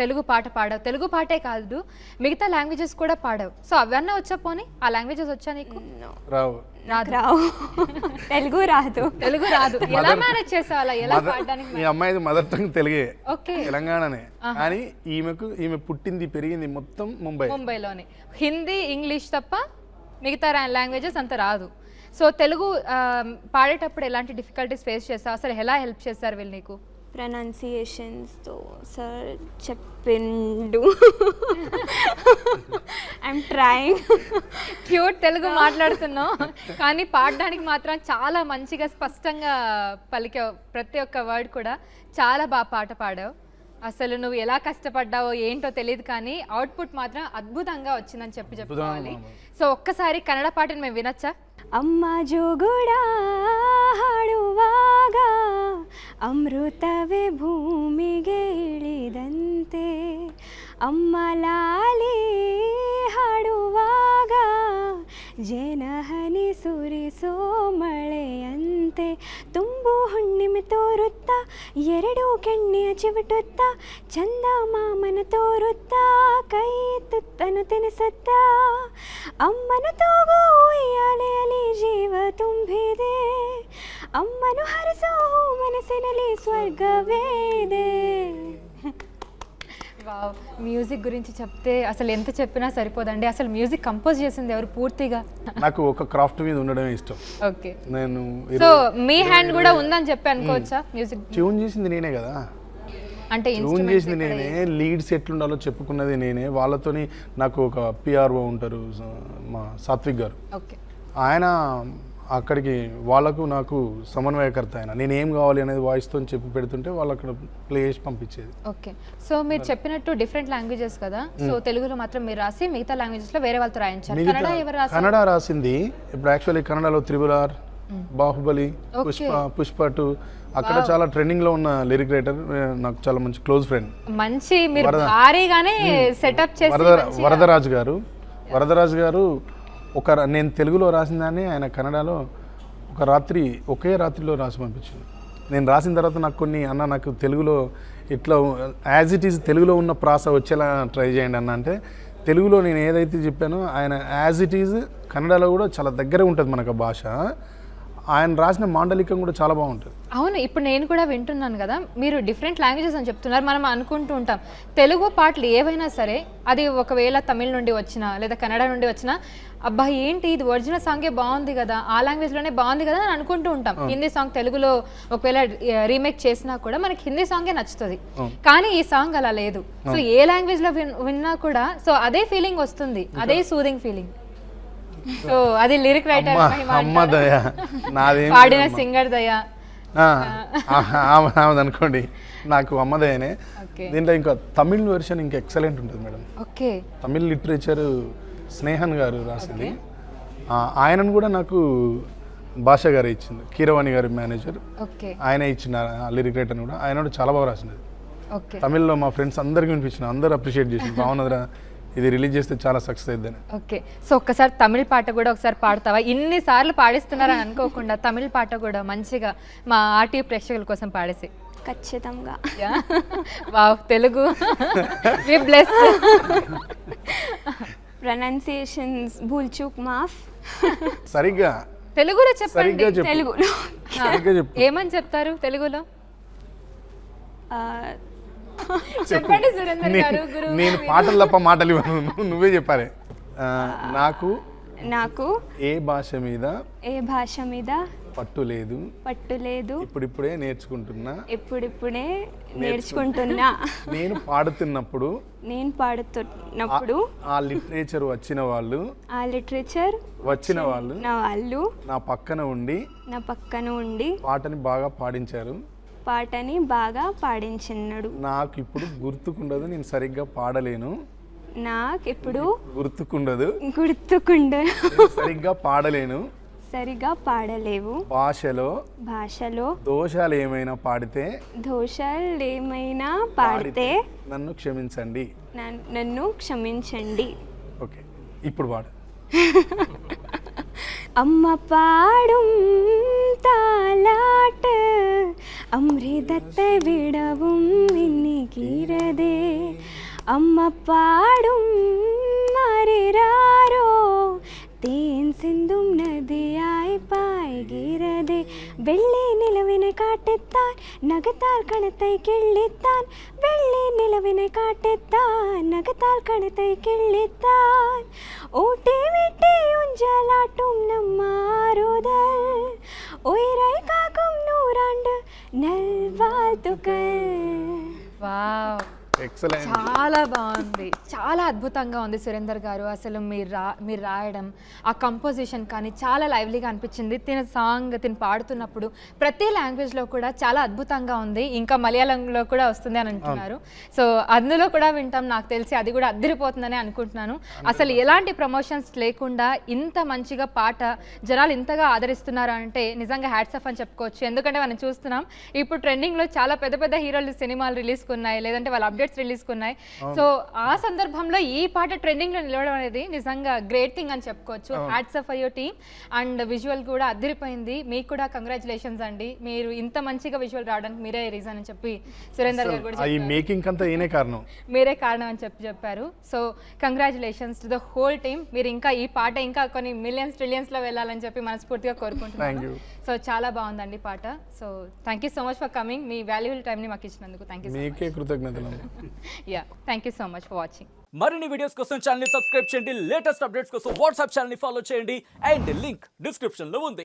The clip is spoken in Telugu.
తెలుగు పాట పాడావు, తెలుగు పాటే కాదు మిగతా లాంగ్వేజెస్ కూడా పాడావు. సో అవన్నీ వచ్చా, పోనీ ఆ లాంగ్వేజెస్ వచ్చా నీకు? రావు. రావు. తెలుగు రాదు. తెలుగు రాదు. ఎలా మేనేజ్ చేసావు అలా? ఎలా పాడడానికి? మీ అమ్మాయిది మదర్ టంగ్ తెలుగే, ఓకే, తెలంగాణనే. కానీ ఈమె పుట్టింది పెరిగింది మొత్తం ముంబైలోనే. హిందీ ఇంగ్లీష్ తప్ప మిగతా లాంగ్వేజెస్ అంత రాదు. సో తెలుగు పాడేటప్పుడు ఎలాంటి డిఫికల్టీస్ ఫేస్ చేస్తావు? అసలు ఎలా హెల్ప్ చేస్తారు వీళ్ళు నీకు? ప్రొనౌన్సియేషన్స్తో సార్ చెప్పిండు. I'm trying. క్యూట్ తెలుగు మాట్లాడుతున్నావు కానీ పాడడానికి మాత్రం చాలా మంచిగా స్పష్టంగా పలికావు. ప్రతి ఒక్క వర్డ్ కూడా చాలా బాగా పాట పాడావు. అసలు నువ్వు ఎలా కష్టపడ్డావో ఏంటో తెలియదు కానీ అవుట్పుట్ మాత్రం అద్భుతంగా వచ్చిందని చెప్పుకోవాలి. సో ఒక్కసారి కన్నడ పాటను మేము వినొచ్చా? ಅಮ್ಮ ಜೋಗುಡ ಹಾಡುವಾಗ ಅಮೃತವೇ ಭೂಮಿಗೆ ಇಳಿದಂತೆ, ಅಮ್ಮ ಲಾಲಿ ಹಾಡುವಾಗ ಜನಹನಿ ಸುರಿಸೋ ಮಳೆಯಂತೆ, ತುಂಬು ಹುಣ್ಣಿಮೆ ತೋರುತ್ತಾ ಎರಡು ಕೆಣ್ಣೆಯ ಚಿವುಟುತ್ತಾ, ಚಂದ ಮಾಮನ ತೋರುತ್ತಾ ಕೈ ತುತ್ತನು ತಿನಿಸುತ್ತಾ, ಅಮ್ಮನ ತೂಗು ಉಯ್ಯಾಲೆಯಲ್ಲಿ ಜೀವ ತುಂಬಿದೆ, ಅಮ್ಮನು ಹರಿಸೋ ಮನಸ್ಸಿನಲ್ಲಿ ಸ್ವರ್ಗವೇದೆ. వావ్, మ్యూజిక్ గురించి చెప్తే అసలు ఎంత చెప్పినా సరిపోదండి. అసలు మ్యూజిక్ కంపోజ్ చేసింది ఎవరు పూర్తిగా? నాకు ఒక క్రాఫ్ట్ మీద ఉండడమే ఇష్టం. ఓకే, నేను సో మీ హ్యాండ్ కూడా ఉందని చెప్పి అనుకోవచ్చా? మ్యూజిక్ ట్యూన్ చేసింది నేనే కదా, అంటే ట్యూన్ చేసింది నేనే, లీడ్స్ ఎట్లుండాలో చెప్పుకున్నది నేనే. వాళ్ళతోని నాకు ఒక పిఆర్ఓ ఉంటారు మా సాత్విక్ గారు, ఓకే, ఆయన అక్కడికి వాళ్ళకు నాకు సమన్వయకర్త. ఆయన నేను ఏం కావాలి అనేది వాయిస్తో చెప్పి పెడుతుంటే వాళ్ళు అక్కడ ప్లే చేసి పంపించేది. ఓకే, సో మీరు చెప్పినట్టు డిఫరెంట్ లాంగ్వేజెస్ కదా, సో తెలుగులో మాత్రం మీరు రాసి మిగతా లాంగ్వేజెస్ లో వేరే వాళ్ళతో రాయించారు. కన్నడ ఎవరు రాశారు? కన్నడ రాసింది ఇప్పుడు యాక్చువల్లీ కన్నడలో త్రిబుల్ బాహుబలి, పుష్ప 2 అక్కడ చాలా ట్రెండింగ్ లో ఉన్న లిరిక్ రైటర్, నాకు చాలా మంచి క్లోజ్ ఫ్రెండ్. మంచి మీరు భారీగానే సెటప్ చేసి వరదరాజు గారు నేను తెలుగులో రాసిన దాన్ని ఆయన కన్నడలో ఒకే రాత్రిలో రాసి పంపించాను. నేను రాసిన తర్వాత నాకు తెలుగులో ఇట్లా యాజ్ ఇట్ ఈజ్ తెలుగులో ఉన్న ప్రాస వచ్చేలా ట్రై చేయండి అన్న అంటే, తెలుగులో నేను ఏదైతే చెప్పానో ఆయన యాజ్ ఇట్ ఈజ్ కన్నడలో కూడా చాలా దగ్గర ఉంటుంది మనకు భాష. ఆయన రాసిన మాండలికం కూడా చాలా బాగుంటుంది. అవును, ఇప్పుడు నేను కూడా వింటున్నాను కదా, మీరు డిఫరెంట్ లాంగ్వేజెస్ అని చెప్తున్నారు. మనం అనుకుంటూ ఉంటాం తెలుగు పాటలు ఏవైనా సరే, అది ఒకవేళ తమిళ నుండి వచ్చినా లేదా కన్నడ నుండి వచ్చినా, అబ్బా ఏంటి ఇది ఒరిజినల్ సాంగే బాగుంది కదా, ఆ లాంగ్వేజ్లోనే బాగుంది కదా అని అనుకుంటూ ఉంటాం. హిందీ సాంగ్ తెలుగులో ఒకవేళ రీమేక్ చేసినా కూడా మనకి హిందీ సాంగే నచ్చుతుంది. కానీ ఈ సాంగ్ అలా లేదు. సో ఏ లాంగ్వేజ్లో విన్నా కూడా సో అదే ఫీలింగ్ వస్తుంది, అదే సూదింగ్ ఫీలింగ్. సో అది లిరిక్ రైటర్ పాడిన సింగర్ దయా అనుకోండి, నాకు అమ్మదయనే. దీంట్లో ఇంకా తమిళ్ వెర్షన్ ఇంకా ఎక్సలెంట్ ఉంటుంది madam. Okay, Tamil literature Snehan గారు రాసింది. ఆయనను కూడా నాకు భాష గారు ఇచ్చింది, కీరవాణి గారి మేనేజర్, ఆయన ఇచ్చిన లిరిక్ రైటర్ కూడా. ఆయన కూడా చాలా బాగా రాసినది. తమిళ్లో మా ఫ్రెండ్స్ అందరికీ వినిపించిన, అందరూ అప్రిషియేట్ చేసింది, బాగున్నదిరా ఇది రిలీజ్ చేస్తే చాలా సక్సెస్ అయిద్దని. ఓకే, సో ఒక్కసారి తమిళ పాట కూడా ఒకసారి పాడతావా? ఇన్ని సార్లు పాడిస్తున్నారని అనుకోకుండా తమిళ పాట కూడా మంచిగా మా ఆర్టీ ప్రేక్షకుల కోసం పాడేసి. ఖచ్చితంగా. వావ్, తెలుగు వి బ్లెస్డ్. ప్రొనౌన్సియేషన్స్ భూల్ చూక్ మాఫ్. సరిగ్గా తెలుగులో చెప్పండి. తెలుగులో ఏమని చెప్తారు తెలుగులో? చెప్పండి సురేందర్ గారు. నేను పాటలు తప్ప మాటలు ఇవ్వను, నువ్వే చెప్పాలి. నాకు ఏ భాష మీద పట్టు లేదు, ఇప్పుడిప్పుడే నేర్చుకుంటున్నా. నేను పాడుతున్నప్పుడు ఆ లిటరేచర్ వచ్చిన వాళ్ళు నా పక్కన ఉండి పాటని బాగా పాడించినాడు. నాకు ఇప్పుడు గుర్తుకుండదు, నేను సరిగ్గా పాడలేను. గుర్తుకుండదు, సరిగ్గా పాడలేవు. భాషలో దోషాలు ఏమైనా పాడితే నన్ను క్షమించండి. ఓకే, ఇప్పుడు పాడు. అమ్మ పాడుం తాలాట அம்ரிதத்தை விடவும் இன்னிக்கிறதே அம்மா பாடும் மாறிறாரோ தேன் சிந்தும் நதியாய் பாய்கிறதே வெள்ளி நிலவினை காட்டித்தான் நகத்தால் கணத்தை கிள்ளித்தான் வெள்ளி நிலவினை காட்டித்தான் நகத்தால் கணத்தை கிள்ளித்தான் ஊட்டி விட்டி உஞ்சலாட்டும் நம்மாறுதல் உயிரை காக்கும் நூறாண்டு நல்வாழ்த்துக்கள். Wow, excellent. చాలా బాగుంది, చాలా అద్భుతంగా ఉంది సురేందర్ గారు. అసలు మీరు రాయడం, ఆ కంపోజిషన్ కానీ చాలా లైవ్లీగా అనిపించింది. తిను పాడుతున్నప్పుడు ప్రతి లాంగ్వేజ్లో కూడా చాలా అద్భుతంగా ఉంది. ఇంకా మలయాళంలో కూడా వస్తుంది అని అంటున్నారు. సో అందులో కూడా వింటాం, నాకు తెలిసి అది కూడా అద్దరిపోతుందని అనుకుంటున్నాను. అసలు ఎలాంటి ప్రమోషన్స్ లేకుండా ఇంత మంచిగా పాట జనాలు ఇంతగా ఆదరిస్తున్నారు అంటే నిజంగా హ్యాట్స్ ఆఫ్ అని చెప్పుకోవచ్చు. ఎందుకంటే మనం చూస్తున్నాం ఇప్పుడు ట్రెండింగ్లో చాలా పెద్ద పెద్ద హీరోలు సినిమాలు రిలీజ్ కొన్నాయి, లేదంటే వాళ్ళ అప్డేట్స్ రిలీజ్ కొన్నాయి. సో ఆ సందర్భంలో ఈ పాట ట్రెండింగ్ లో నిలవడం అనేది నిజంగా గ్రేట్ థింగ్ అని చెప్పుకోవచ్చు. Hats off for your team and visual కూడా అదిరిపోయింది. మీకు కూడా కంగ్రాచులేషన్స్ అండి. మీరు ఇంత మంచిగా విజువల్ రావడానికి మీరే రీజన్ అని చెప్పి సురేందర్ గారు కూడా ఈ మేకింగ్ అంతా ఈయనే కారణం, మీరే కారణం అని చెప్పారు. So congratulations to the whole team. మీరు ఇంకా ఈ పాట ఇంకా కొన్ని మిలియన్స్ ట్రిలియన్స్ లో వెళ్ళాలని చెప్పి మనస్ఫూర్తిగా కోరుకుంటున్నాను. సో చాలా బాగుందండి పాట. So thank you so much for coming. Me valuable time ని మాకు ఇచ్చినందుకు థ్యాంక్ యూ. మీకే కృతజ్ఞతలు. Yeah, thank you so much for watching. మరిన్ని వీడియోస్ కోసం ఛానల్ ని సబ్స్క్రైబ్ చేయండి, లేటెస్ట్ అప్డేట్స్ కోసం వాట్సాప్ ఛానల్ ని ఫాలో చేయండి అండ్ లింక్ డిస్క్రిప్షన్ లో ఉంది.